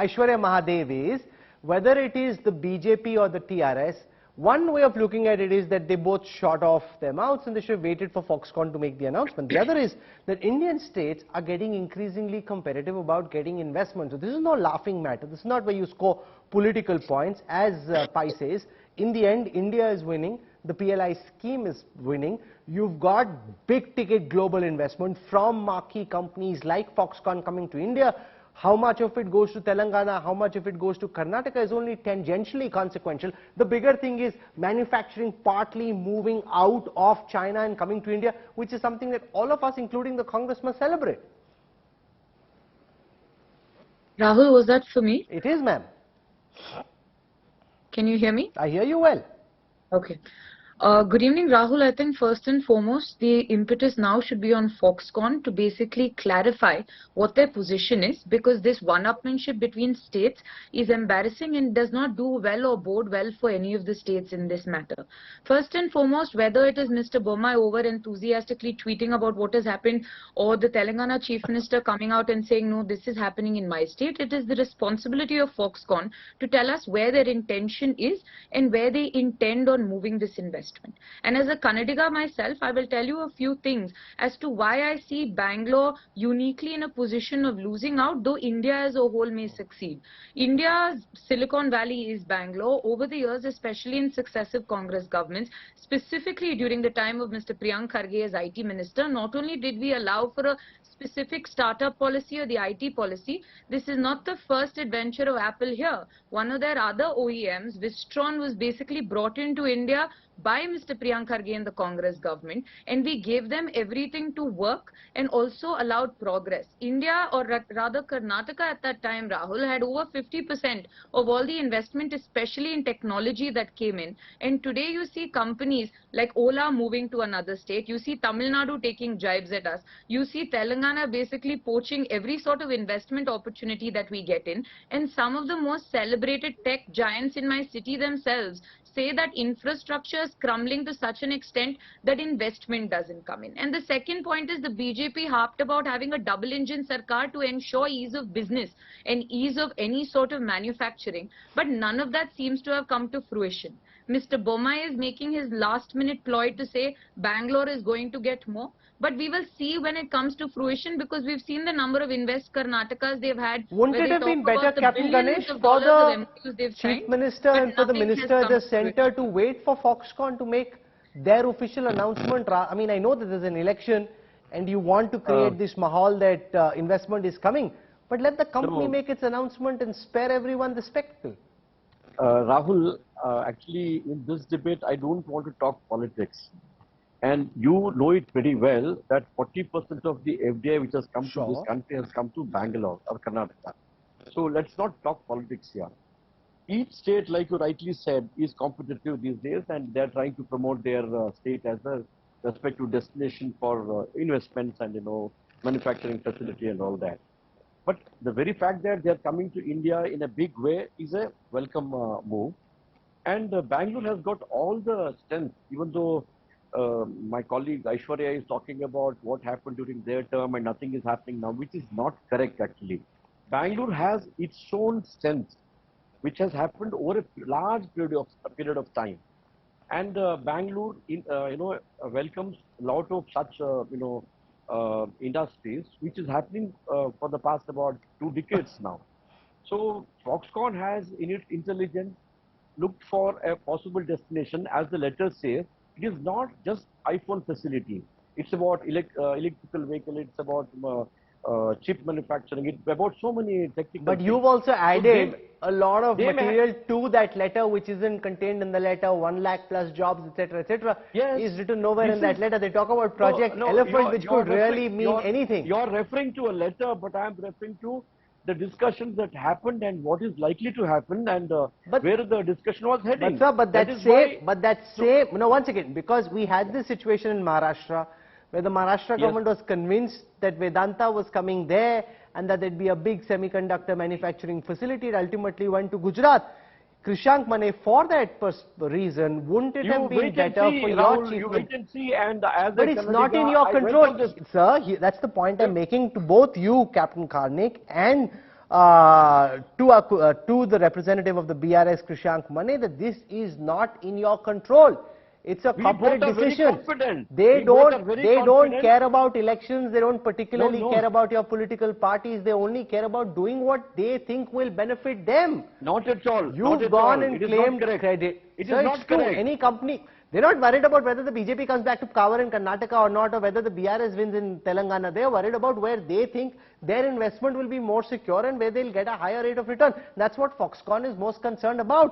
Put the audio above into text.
Aishwarya Mahadev is, whether it is the BJP or the TRS, one way of looking at it is that they both shot off their mouths and they should have waited for Foxconn to make the announcement. The other is that Indian states are getting increasingly competitive about getting investment. So this is no laughing matter. This is not where you score political points. As Pai says, in the end, India is winning. The PLI scheme is winning. You've got big ticket global investment from marquee companies like Foxconn coming to India. How much of it goes to Telangana, how much of it goes to Karnataka is only tangentially consequential. The bigger thing is manufacturing partly moving out of China and coming to India, which is something that all of us, including the Congress, must celebrate. Rahul, was that for me? It is, ma'am. Can you hear me? I hear you well. Okay. Good evening, Rahul. I think first and foremost, the impetus now should be on Foxconn to basically clarify what their position is, because this one-upmanship between states is embarrassing and does not do well or bode well for any of the states in this matter. First and foremost, whether it is Mr. Bommai over enthusiastically tweeting about what has happened or the Telangana Chief Minister coming out and saying, no, this is happening in my state, it is the responsibility of Foxconn to tell us where their intention is and where they intend on moving this investment. And as a Kannadiga myself, I will tell you a few things as to why I see Bangalore uniquely in a position of losing out, though India as a whole may succeed. India's Silicon Valley is Bangalore. Over the years, especially in successive Congress governments, specifically during the time of Mr. Priyank Kharge as IT Minister, not only did we allow for a specific startup policy or the IT policy, this is not the first adventure of Apple here. One of their other OEMs, Wistron, was basically brought into India by Mr. Priyank Kharge and the Congress government, and we gave them everything to work and also allowed progress. India, or rather Karnataka at that time, Rahul, had over 50% of all the investment, especially in technology, that came in. And today you see companies like Ola moving to another state. You see Tamil Nadu taking jibes at us. You see Telangana basically poaching every sort of investment opportunity that we get in. And some of the most celebrated tech giants in my city themselves say that infrastructure is crumbling to such an extent that investment doesn't come in. And the second point is the BJP harped about having a double engine sarkar to ensure ease of business and ease of any sort of manufacturing. But none of that seems to have come to fruition. Mr. Bommai is making his last minute ploy to say Bangalore is going to get more. But we will see when it comes to fruition, because we've seen the number of Invest Karnatakas they've had. Wouldn't it have been better, Captain Ganesh, for the Chief Minister and for the Minister at the centre to wait for Foxconn to make their official announcement? I mean, I know that there's an election and you want to create this mahal that investment is coming, but let the company make its announcement and spare everyone the spectacle. Rahul, actually in this debate I don't want to talk politics. And you know it very well that 40% of the FDI which has come to this country has come to Bangalore or Karnataka. So let's not talk politics here. Each state, like you rightly said, is competitive these days, and they're trying to promote their state as a respective destination for investments and, you know, manufacturing facility and all that. But the very fact that they're coming to India in a big way is a welcome move. And Bangalore has got all the strength, even though my colleague Aishwarya is talking about what happened during their term and nothing is happening now, which is not correct actually. Bangalore has its own strength, which has happened over a large period of time. And Bangalore, welcomes a lot of such, industries, which is happening for the past about 2 decades now. So Foxconn has, in its intelligence, looked for a possible destination. As the letter says, it is not just iPhone facility. It's about electrical vehicle. It's about chip manufacturing. It's about so many technical But things. You've also added a lot of material to that letter, which isn't contained in the letter. 1 lakh plus jobs, etc., etc. Yes, is written nowhere in that letter. They talk about Project Elephant, which could really mean anything. You're referring to a letter, but I'm referring to the discussions that happened and what is likely to happen, and where the discussion was heading. But sir, no, once again, because we had this situation in Maharashtra, where the Maharashtra government was convinced that Vedanta was coming there and that there'd be a big semiconductor manufacturing facility. It ultimately went to Gujarat. Krishank Mane, for that reason, wouldn't it have been better for your chief? You wait and see, and as but it's not in your control, sir. That's the point I'm making to both you, Captain Karnik, and to the representative of the BRS, Krishank Mane, that this is not in your control. It's a corporate decision. They don't care about elections. They don't particularly care about your political parties. They only care about doing what they think will benefit them. Not at all. You've gone and claimed credit. It is not correct. Any company, they're not worried about whether the BJP comes back to power in Karnataka or not, or whether the BRS wins in Telangana. They're worried about where they think their investment will be more secure and where they'll get a higher rate of return. That's what Foxconn is most concerned about.